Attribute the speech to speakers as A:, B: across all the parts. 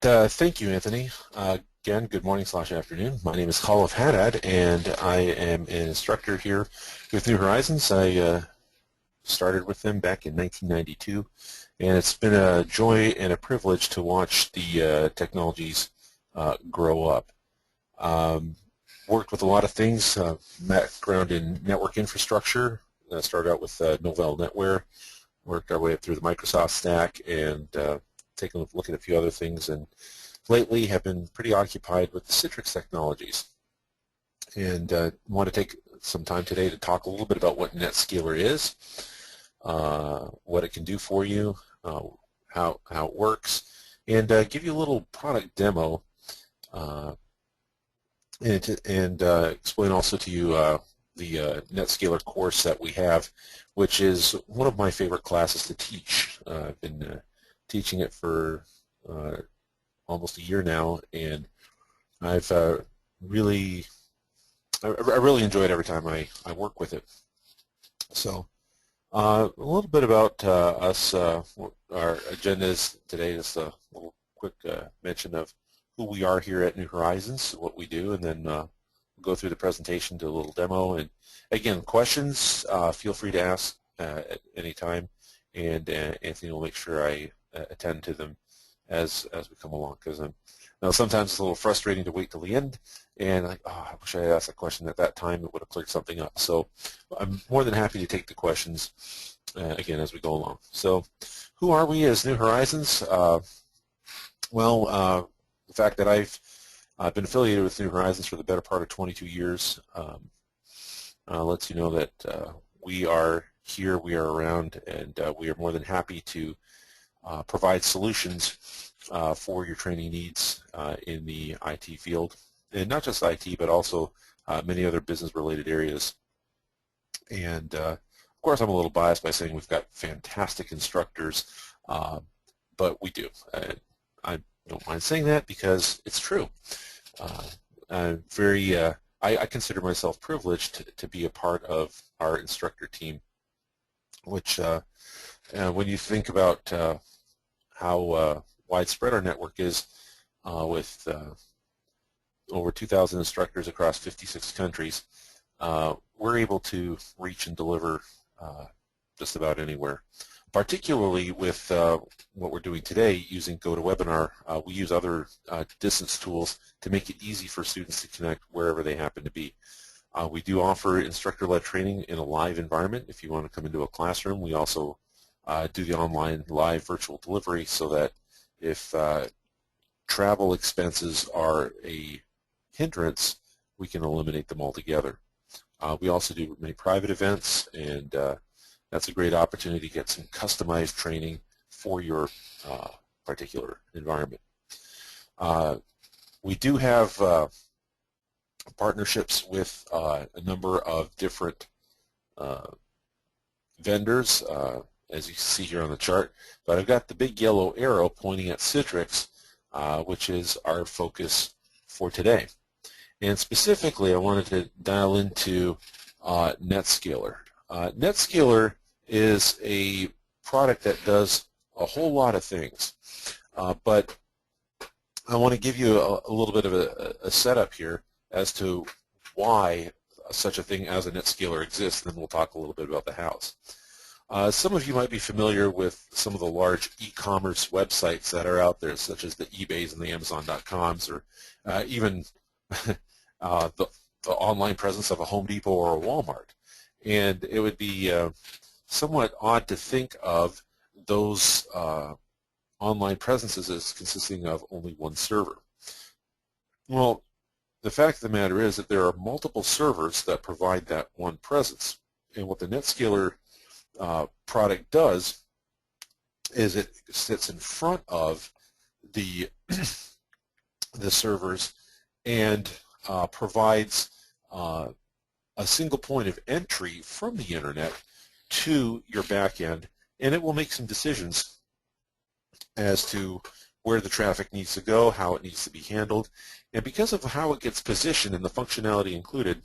A: Thank you, Anthony. Again, good morning / afternoon. My name is Khalaf Haddad, and I am an instructor here with New Horizons. I started with them back in 1992, and it's been a joy and a privilege to watch the technologies grow up. Worked with a lot of things, background in network infrastructure. Started out with Novell NetWare, worked our way up through the Microsoft stack, and taken a look at a few other things, and lately have been pretty occupied with the Citrix technologies. And want to take some time today to talk a little bit about what NetScaler is, what it can do for you, how it works, and give you a little product demo, and explain also to you the NetScaler course that we have, which is one of my favorite classes to teach. I've been teaching it for almost a year now, and I've really enjoy it every time I work with it. So a little bit about us. Our agenda is today is a little quick mention of who we are here at New Horizons, what we do, and then we'll go through the presentation, do a little demo, and again, questions feel free to ask at any time, and Anthony will make sure I attend to them as we come along, because sometimes it's a little frustrating to wait till the end, and I wish I had asked a question at that time. It would have cleared something up. So I'm more than happy to take the questions again as we go along. So who are we as New Horizons? The fact that I've been affiliated with New Horizons for the better part of 22 years lets you know that we are here, we are around, and we are more than happy to provide solutions for your training needs in the IT field, and not just IT, but also many other business-related areas. And of course, I'm a little biased by saying we've got fantastic instructors, but we do. I don't mind saying that because it's true. I consider myself privileged to be a part of our instructor team, which when you think about how widespread our network is, with over 2,000 instructors across 56 countries, we're able to reach and deliver just about anywhere. Particularly with what we're doing today using GoToWebinar, we use other distance tools to make it easy for students to connect wherever they happen to be. We do offer instructor-led training in a live environment. If you want to come into a classroom, we also do the online live virtual delivery, so that if travel expenses are a hindrance, we can eliminate them altogether. We also do many private events, and that's a great opportunity to get some customized training for your particular environment. We do have partnerships with a number of different vendors, as you see here on the chart, but I've got the big yellow arrow pointing at Citrix, which is our focus for today. And specifically, I wanted to dial into NetScaler. NetScaler is a product that does a whole lot of things, but I want to give you a little bit of a setup here as to why such a thing as a NetScaler exists, and then we'll talk a little bit about the hows. Some of you might be familiar with some of the large e-commerce websites that are out there, such as the eBays and the Amazon.coms, or even the online presence of a Home Depot or a Walmart. And it would be somewhat odd to think of those online presences as consisting of only one server. Well, the fact of the matter is that there are multiple servers that provide that one presence. And what the NetScaler product does is it sits in front of the servers and provides a single point of entry from the internet to your back end, and it will make some decisions as to where the traffic needs to go, how it needs to be handled, and because of how it gets positioned and the functionality included,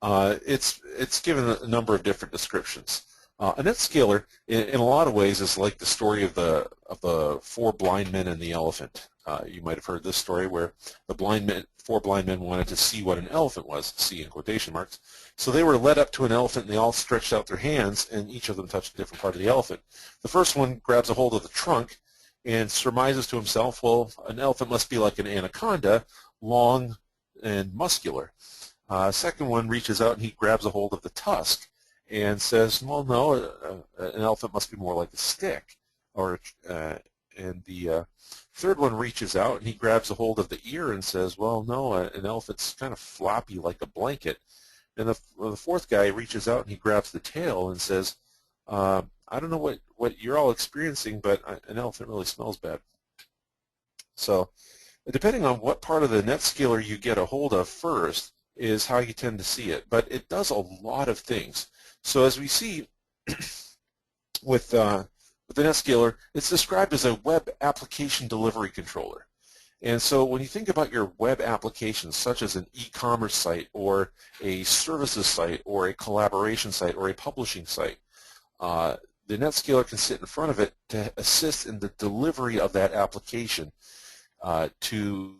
A: it's given a number of different descriptions. A NetScaler, in a lot of ways, is like the story of the four blind men and the elephant. You might have heard this story where the four blind men wanted to see what an elephant was, see in quotation marks. So they were led up to an elephant, and they all stretched out their hands, and each of them touched a different part of the elephant. The first one grabs a hold of the trunk and surmises to himself, well, an elephant must be like an anaconda, long and muscular. Second one reaches out and he grabs a hold of the tusk and says, well, no, an elephant must be more like a stick. And the third one reaches out and he grabs a hold of the ear and says, well, no, an elephant's kind of floppy like a blanket. And the fourth guy reaches out and he grabs the tail and says, I don't know what you're all experiencing, but an elephant really smells bad. So depending on what part of the NetScaler you get a hold of first is how you tend to see it. But it does a lot of things. So as we see with the NetScaler, it's described as a web application delivery controller. And so when you think about your web applications, such as an e-commerce site or a services site or a collaboration site or a publishing site, the NetScaler can sit in front of it to assist in the delivery of that application to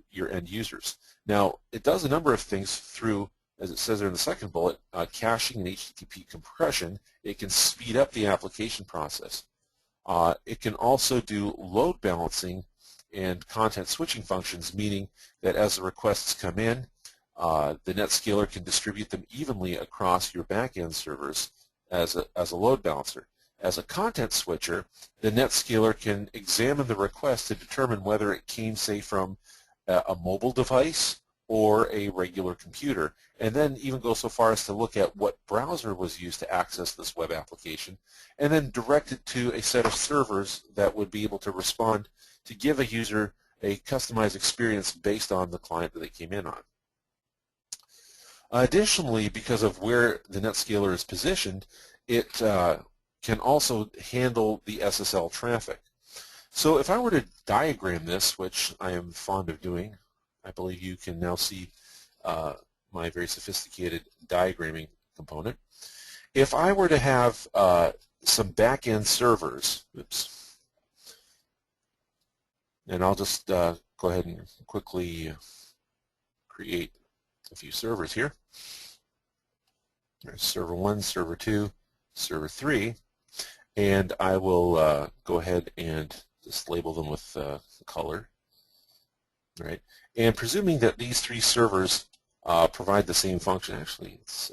A: your end users. Now, it does a number of things through, as it says there in the second bullet, caching and HTTP compression. It can speed up the application process. It can also do load balancing and content switching functions, meaning that as the requests come in, the NetScaler can distribute them evenly across your back-end servers as a load balancer. As a content switcher, the NetScaler can examine the request to determine whether it came, say, from a mobile device or a regular computer, and then even go so far as to look at what browser was used to access this web application, and then direct it to a set of servers that would be able to respond to give a user a customized experience based on the client that they came in on. Additionally, because of where the NetScaler is positioned, it can also handle the SSL traffic. So if I were to diagram this, which I am fond of doing, I believe you can now see my very sophisticated diagramming component. If I were to have some back-end servers, oops, and I'll just go ahead and quickly create a few servers here. There's server 1, server 2, server 3, and I will go ahead and just label them with the color. All right, and presuming that these three servers provide the same function, actually, it's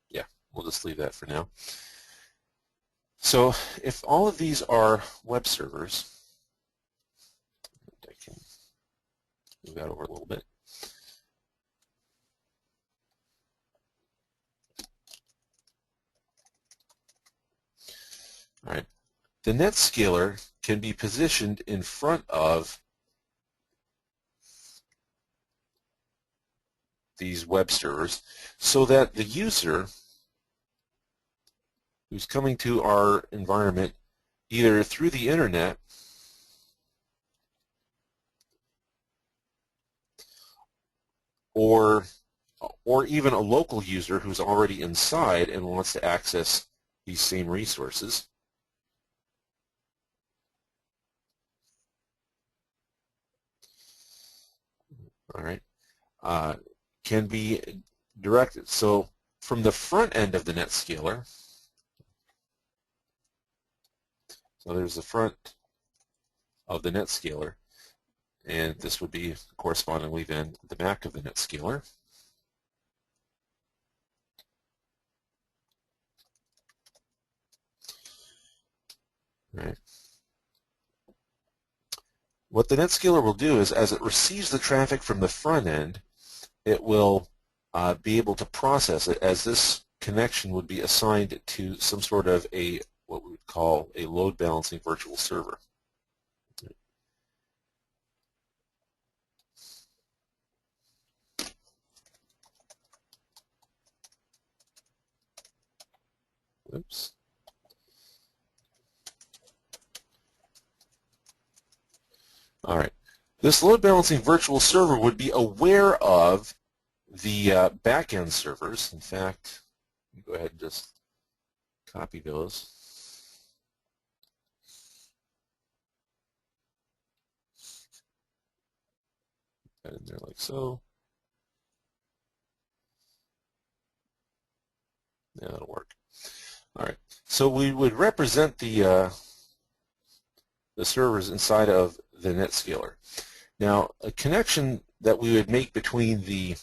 A: yeah, we'll just leave that for now. So if all of these are web servers, I can move that over a little bit. All right, the NetScaler can be positioned in front of these web servers so that the user who's coming to our environment either through the internet or even a local user who's already inside and wants to access these same resources all right, can be directed. So from the front end of the NetScaler, so there's the front of the NetScaler, and this would be correspondingly then the back of the NetScaler. All right. What the NetScaler will do is, as it receives the traffic from the front end, it will be able to process it, as this connection would be assigned to some sort of what we would call a load balancing virtual server. Oops. All right. This load balancing virtual server would be aware of the back-end servers. In fact, let me go ahead and just copy those. Put that in there like so. Yeah, that'll work. All right. So we would represent the servers inside of the NetScaler. Now, a connection that we would make between the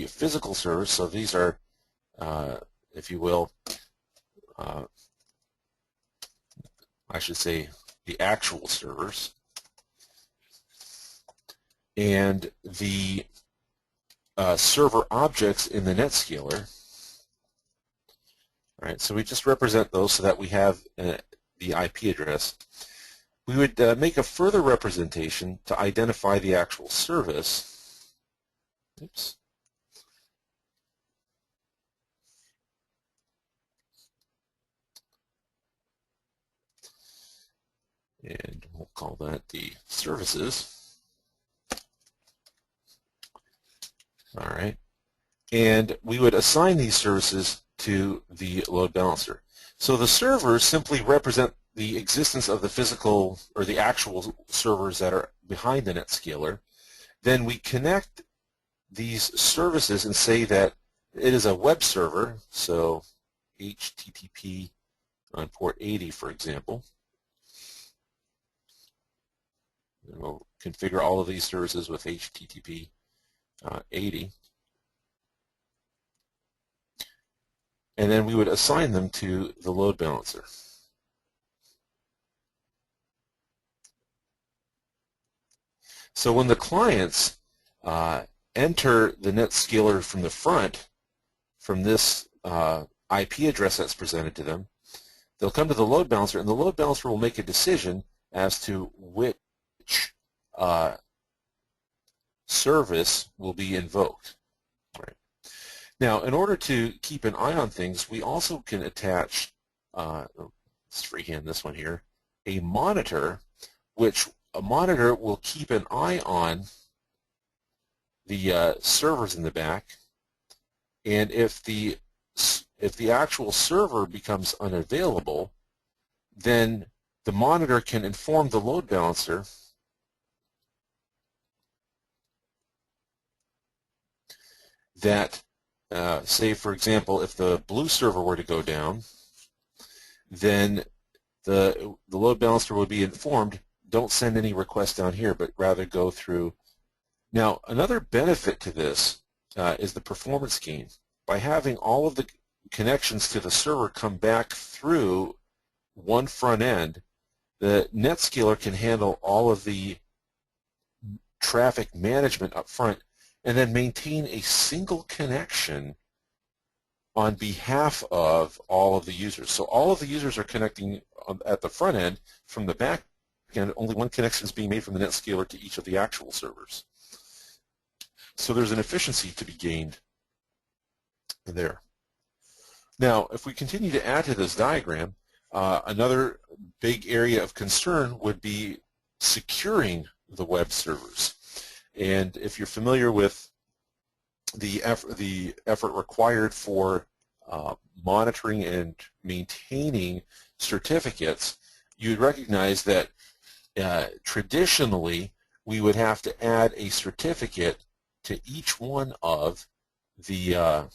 A: physical servers, so these are, if you will, I should say the actual servers, and the server objects in the NetScaler. All right, so we just represent those so that we have the IP address. We would make a further representation to identify the actual service. Oops. And we'll call that the services. All right. And we would assign these services to the load balancer. So the servers simply represent the existence of the physical or the actual servers that are behind the NetScaler. Then we connect these services and say that it is a web server, so HTTP on port 80, for example. And we'll configure all of these services with HTTP 80. And then we would assign them to the load balancer. So when the clients enter the NetScaler from the front, from this IP address that's presented to them, they'll come to the load balancer, and the load balancer will make a decision as to which service will be invoked. Right. Now, in order to keep an eye on things, we also can attach, let's freehand this one here, a monitor, which a monitor will keep an eye on the servers in the back, and if the actual server becomes unavailable, then the monitor can inform the load balancer that, say for example, if the blue server were to go down, then the load balancer would be informed, don't send any requests down here, but rather go through. Now, another benefit to this is the performance gain. By having all of the connections to the server come back through one front end, the NetScaler can handle all of the traffic management up front and then maintain a single connection on behalf of all of the users. So all of the users are connecting at the front end. From the back end, only one connection is being made from the NetScaler to each of the actual servers. So there's an efficiency to be gained there. Now, if we continue to add to this diagram, another big area of concern would be securing the web servers. And if you're familiar with the effort required for monitoring and maintaining certificates, you'd recognize that traditionally we would have to add a certificate to each one of the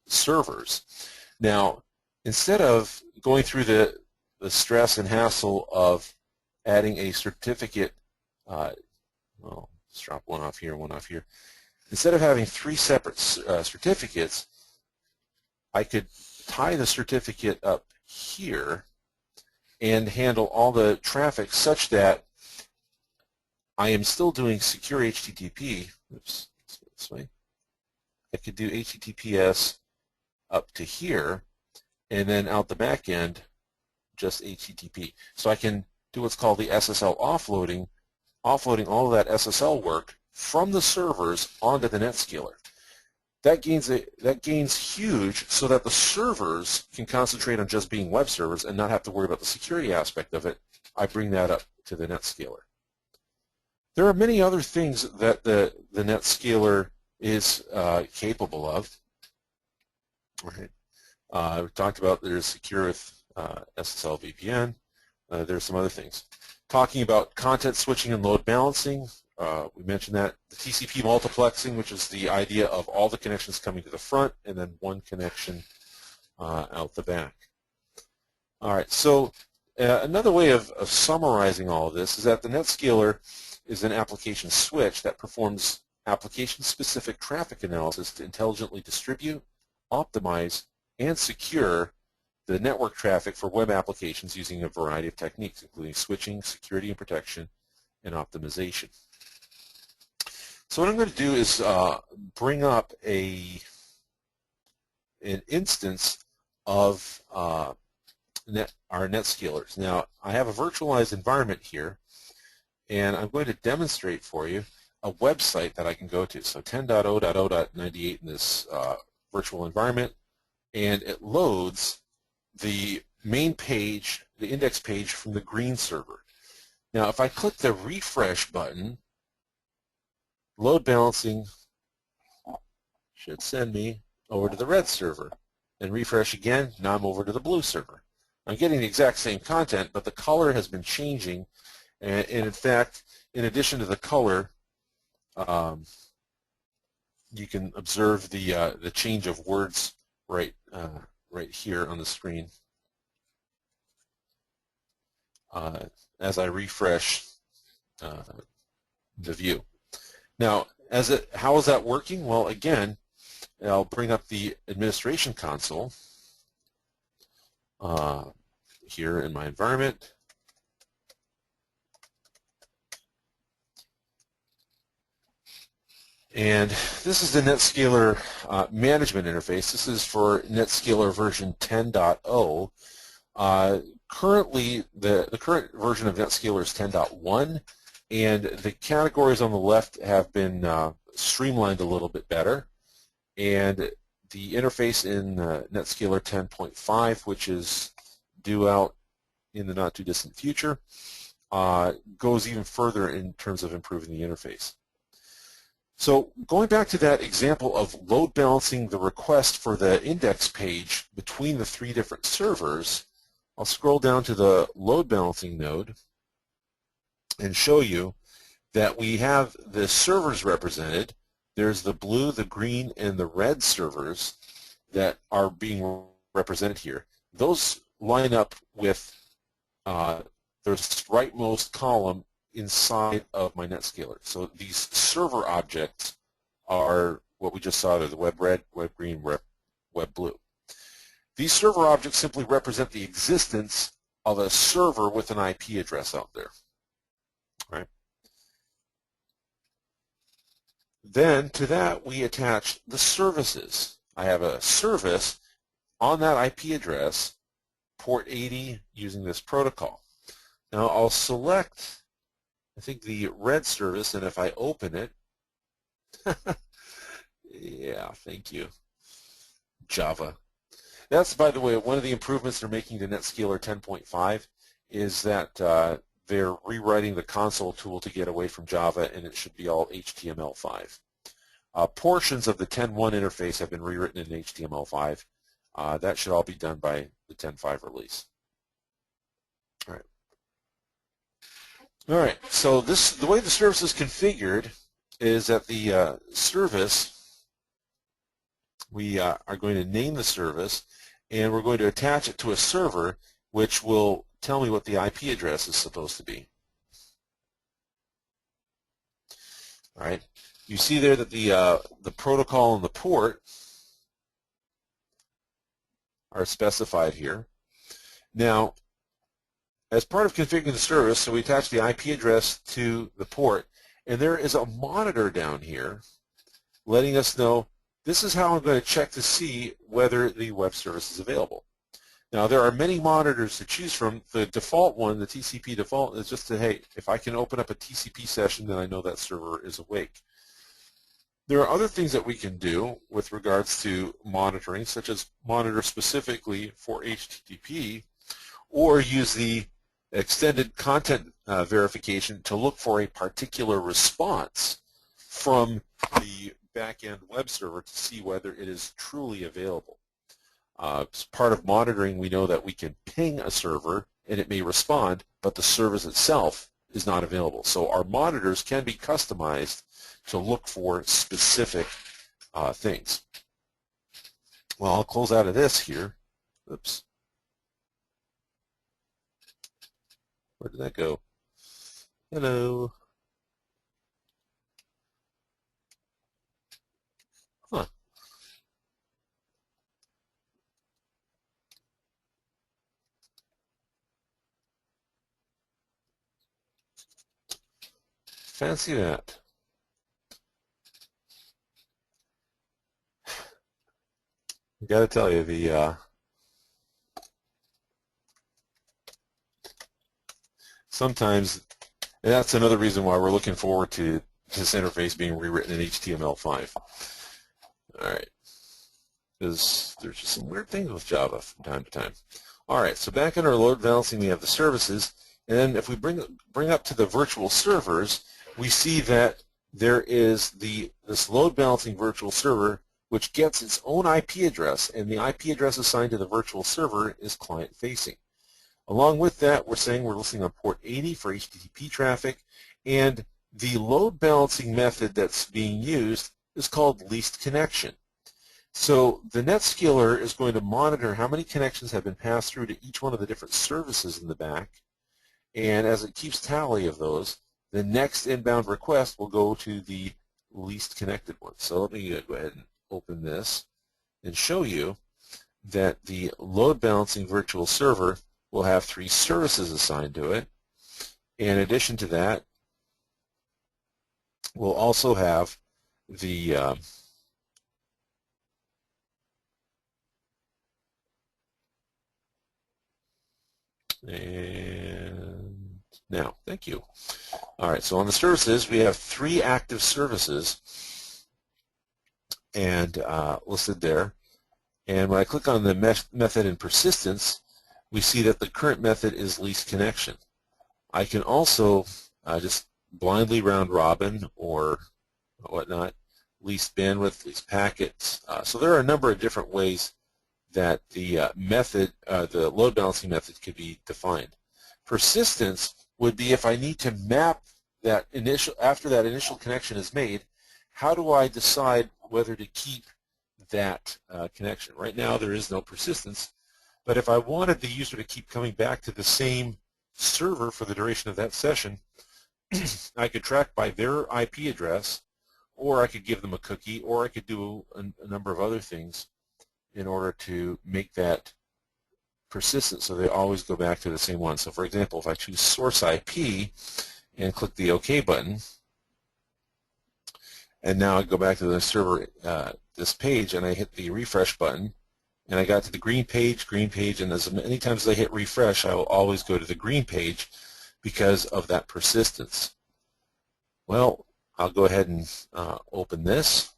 A: servers. Now, instead of going through the stress and hassle of adding a certificate, well, let's drop one off here, one off here. Instead of having three separate certificates, I could tie the certificate up here and handle all the traffic such that I am still doing secure HTTP. Oops, this way. I could do HTTPS up to here, and then out the back end, just HTTP. So I can do what's called the SSL offloading, offloading all of that SSL work from the servers onto the NetScaler. That gains huge, so that the servers can concentrate on just being web servers and not have to worry about the security aspect of it. I bring that up to the NetScaler. There are many other things that the NetScaler is capable of. Right. We talked about there's secure with SSL VPN. There's some other things. Talking about content switching and load balancing, we mentioned that. The TCP multiplexing, which is the idea of all the connections coming to the front and then one connection out the back. All right, so another way of summarizing all of this is that the NetScaler is an application switch that performs application-specific traffic analysis to intelligently distribute, optimize, and secure the network traffic for web applications using a variety of techniques, including switching, security and protection, and optimization. So what I'm going to do is bring up an instance of our NetScalers. Now, I have a virtualized environment here, and I'm going to demonstrate for you a website that I can go to. So 10.0.0.98 in this virtual environment, and it loads the main page, the index page from the green server. Now, if I click the refresh button, load balancing should send me over to the red server. And refresh again, now I'm over to the blue server. I'm getting the exact same content, but the color has been changing. And in fact, in addition to the color, you can observe the change of words right here on the screen as I refresh the view. Now, how is that working? Well, again, I'll bring up the administration console here in my environment. And this is the NetScaler management interface. This is for NetScaler version 10.0. Currently, the current version of NetScaler is 10.1, and the categories on the left have been streamlined a little bit better. And the interface in NetScaler 10.5, which is due out in the not-too-distant future, goes even further in terms of improving the interface. So going back to that example of load balancing the request for the index page between the three different servers, I'll scroll down to the load balancing node and show you that we have the servers represented. There's the blue, the green, and the red servers that are being represented here. Those line up with the rightmost column inside of my NetScaler. So these server objects are what we just saw there, the web red, web green, web blue. These server objects simply represent the existence of a server with an IP address out there. Right? Then to that we attach the services. I have a service on that IP address, port 80, using this protocol. Now I'll select, I think, the red service, and if I open it, yeah, thank you, Java. That's, by the way, one of the improvements they're making to NetScaler 10.5 is that they're rewriting the console tool to get away from Java, and it should be all HTML5. Portions of the 10.1 interface have been rewritten in HTML5. That should all be done by the 10.5 release. All right. All right, so the way the service is configured is that the service, we are going to name the service, and we're going to attach it to a server which will tell me what the IP address is supposed to be. All right, you see there that the protocol and the port are specified here. Now, as part of configuring the service, so we attach the IP address to the port, and there is a monitor down here letting us know this is how I'm going to check to see whether the web service is available. Now, there are many monitors to choose from. The default one, the TCP default, is just to, hey, if I can open up a TCP session, then I know that server is awake. There are other things that we can do with regards to monitoring, such as monitor specifically for HTTP, or use the extended content verification to look for a particular response from the back-end web server to see whether it is truly available. As part of monitoring, we know that we can ping a server and it may respond, but the service itself is not available. So our monitors can be customized to look for specific things. Well, I'll close out of this here. Oops. Where did that go? Hello. Huh. Fancy that. I got to tell you, sometimes, and that's another reason why we're looking forward to this interface being rewritten in HTML5. All right, because there's just some weird things with Java from time to time. All right, so back in our load balancing, we have the services, and then if we bring up to the virtual servers, we see that there is this load balancing virtual server which gets its own IP address, and the IP address assigned to the virtual server is client-facing. Along with that, we're saying we're listening on port 80 for HTTP traffic, and the load balancing method that's being used is called least connection. So the NetScaler is going to monitor how many connections have been passed through to each one of the different services in the back, and as it keeps tally of those, the next inbound request will go to the least connected one. So let me go ahead and open this and show you that the load balancing virtual server will have 3 services assigned to it. In addition to that, we'll also have the and now, thank you. All right, so on the services, we have 3 active services and listed there. And when I click on the method and persistence, we see that the current method is least connection. I can also just blindly round robin or whatnot, least bandwidth, least packets. So there are a number of different ways that the method, the load balancing method could be defined. Persistence would be if I need to map that after that initial connection is made, how do I decide whether to keep that connection? Right now there is no persistence, but if I wanted the user to keep coming back to the same server for the duration of that session, I could track by their IP address, or I could give them a cookie, or I could do a number of other things in order to make that persistent so they always go back to the same one. So for example, if I choose source IP and click the OK button, and now I go back to the server, this page, and I hit the refresh button, and I got to the green page, and as many times as I hit refresh, I will always go to the green page because of that persistence. Well, I'll go ahead and open this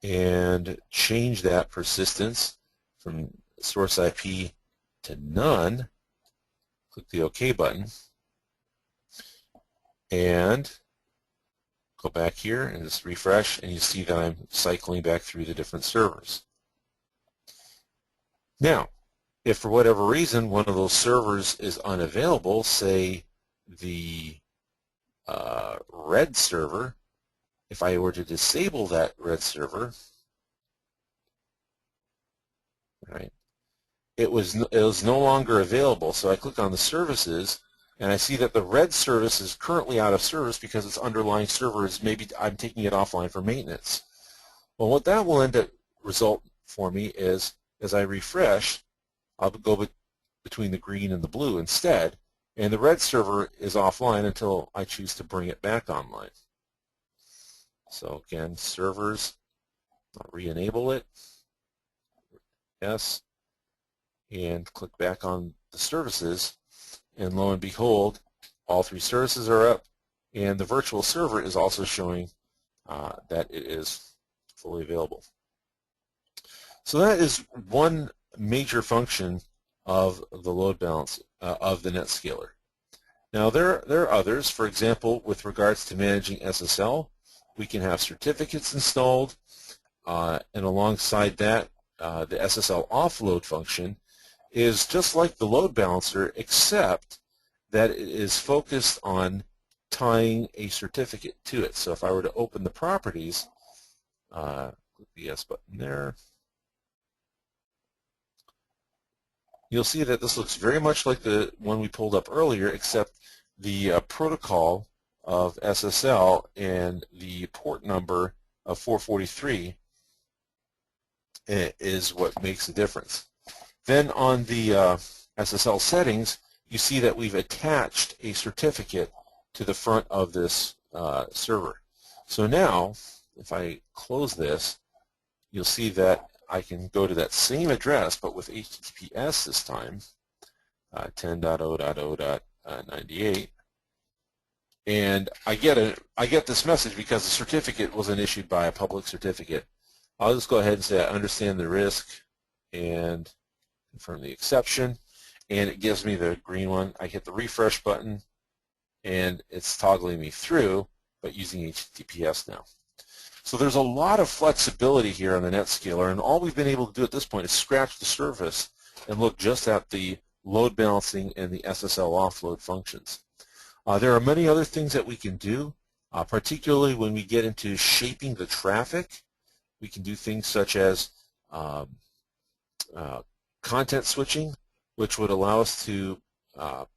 A: and change that persistence from source IP to none. Click the OK button and go back here and just refresh, and you see that I'm cycling back through the different servers. Now, if for whatever reason one of those servers is unavailable, say the red server, if I were to disable that red server, right, it was no longer available. So I click on the services, and I see that the red service is currently out of service because its underlying server is, maybe I'm taking it offline for maintenance. Well, what that will end up result for me is, as I refresh, I'll go between the green and the blue instead, and the red server is offline until I choose to bring it back online. So again, servers, I'll re-enable it, yes, and click back on the services, and lo and behold, all 3 services are up, and the virtual server is also showing that it is fully available. So that is one major function of the load balance of the NetScaler. Now there are others. For example, with regards to managing SSL, we can have certificates installed, and alongside that, the SSL Offload function is just like the load balancer, except that it is focused on tying a certificate to it. So if I were to open the properties, click the yes button there, you'll see that this looks very much like the one we pulled up earlier, except the protocol of SSL and the port number of 443 is what makes the difference. Then on the SSL settings, you see that we've attached a certificate to the front of this server. So now, if I close this, you'll see that I can go to that same address, but with HTTPS this time, 10.0.0.98, and I get this message because the certificate wasn't issued by a public certificate. I'll just go ahead and say I understand the risk and confirm the exception, and it gives me the green one. I hit the refresh button, and it's toggling me through, but using HTTPS now. So there's a lot of flexibility here on the NetScaler, and all we've been able to do at this point is scratch the surface and look just at the load balancing and the SSL offload functions. There are many other things that we can do, particularly when we get into shaping the traffic. We can do things such as content switching, which would allow us to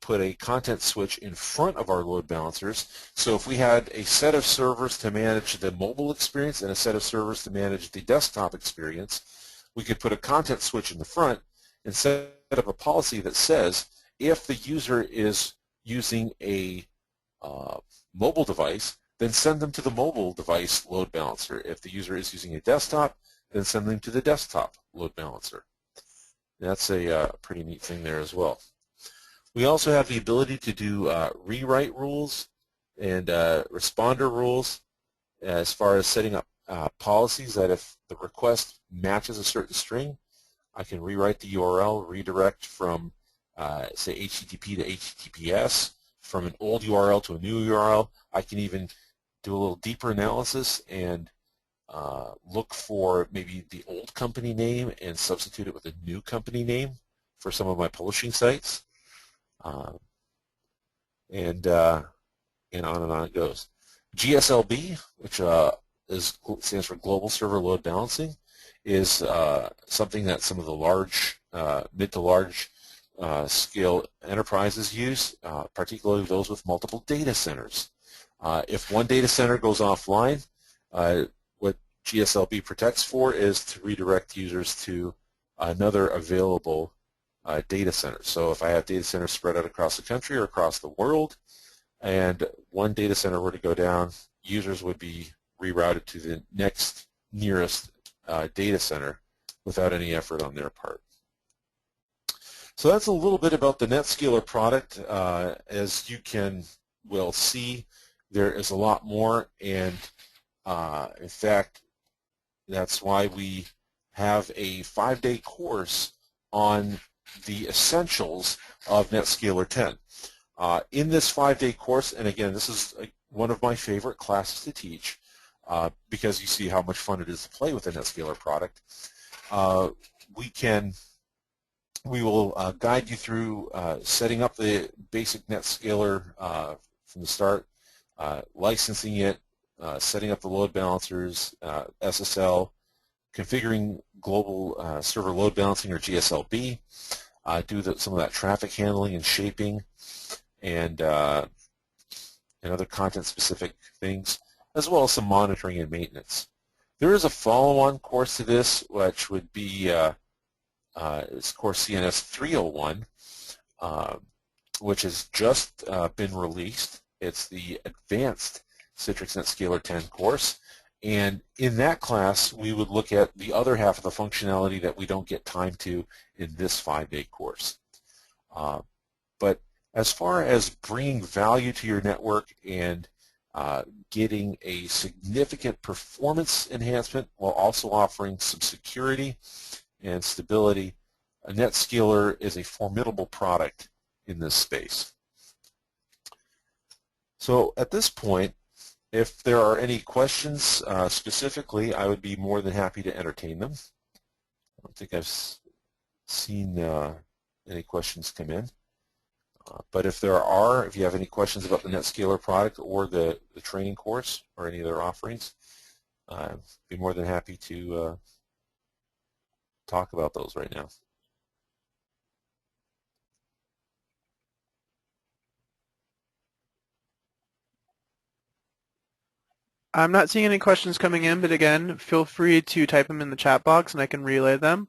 A: put a content switch in front of our load balancers. So if we had a set of servers to manage the mobile experience and a set of servers to manage the desktop experience, we could put a content switch in the front and set up a policy that says if the user is using a mobile device, then send them to the mobile device load balancer. If the user is using a desktop, then send them to the desktop load balancer. That's a pretty neat thing there as well. We also have the ability to do rewrite rules and responder rules as far as setting up policies that if the request matches a certain string, I can rewrite the URL, redirect from, say, HTTP to HTTPS, from an old URL to a new URL. I can even do a little deeper analysis and look for maybe the old company name and substitute it with a new company name for some of my publishing sites. And on it goes. GSLB, which stands for Global Server Load Balancing, is something that some of the large, mid to large scale enterprises use, particularly those with multiple data centers. If one data center goes offline, what GSLB protects for is to redirect users to another available data center. So if I have data centers spread out across the country or across the world, and one data center were to go down, users would be rerouted to the next nearest data center without any effort on their part. So that's a little bit about the NetScaler product. As you will see, there is a lot more, and in fact, that's why we have a 5-day course on the essentials of NetScaler 10. In this 5-day course, and again, this is one of my favorite classes to teach because you see how much fun it is to play with the NetScaler product. We will guide you through setting up the basic NetScaler from the start, licensing it, setting up the load balancers, SSL, configuring global server load balancing or GSLB, do some of that traffic handling and shaping, and other content-specific things, as well as some monitoring and maintenance. There is a follow-on course to this, which would be it's course CNS 301, which has just been released. It's the Advanced Citrix NetScaler 10 course. And in that class, we would look at the other half of the functionality that we don't get time to in this 5-day course. But as far as bringing value to your network and getting a significant performance enhancement while also offering some security and stability, NetScaler is a formidable product in this space. So at this point, if there are any questions specifically, I would be more than happy to entertain them. I don't think I've seen any questions come in. But if you have any questions about the NetScaler product or the training course or any other offerings, I'd be more than happy to talk about those right now.
B: I'm not seeing any questions coming in, but again, feel free to type them in the chat box and I can relay them.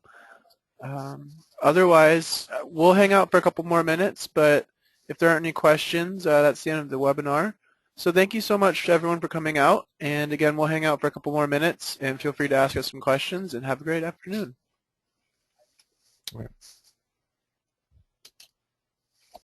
B: Otherwise, we'll hang out for a couple more minutes, but if there aren't any questions, that's the end of the webinar. So thank you so much to everyone for coming out, and again, we'll hang out for a couple more minutes, and feel free to ask us some questions, and have a great afternoon.
A: All right.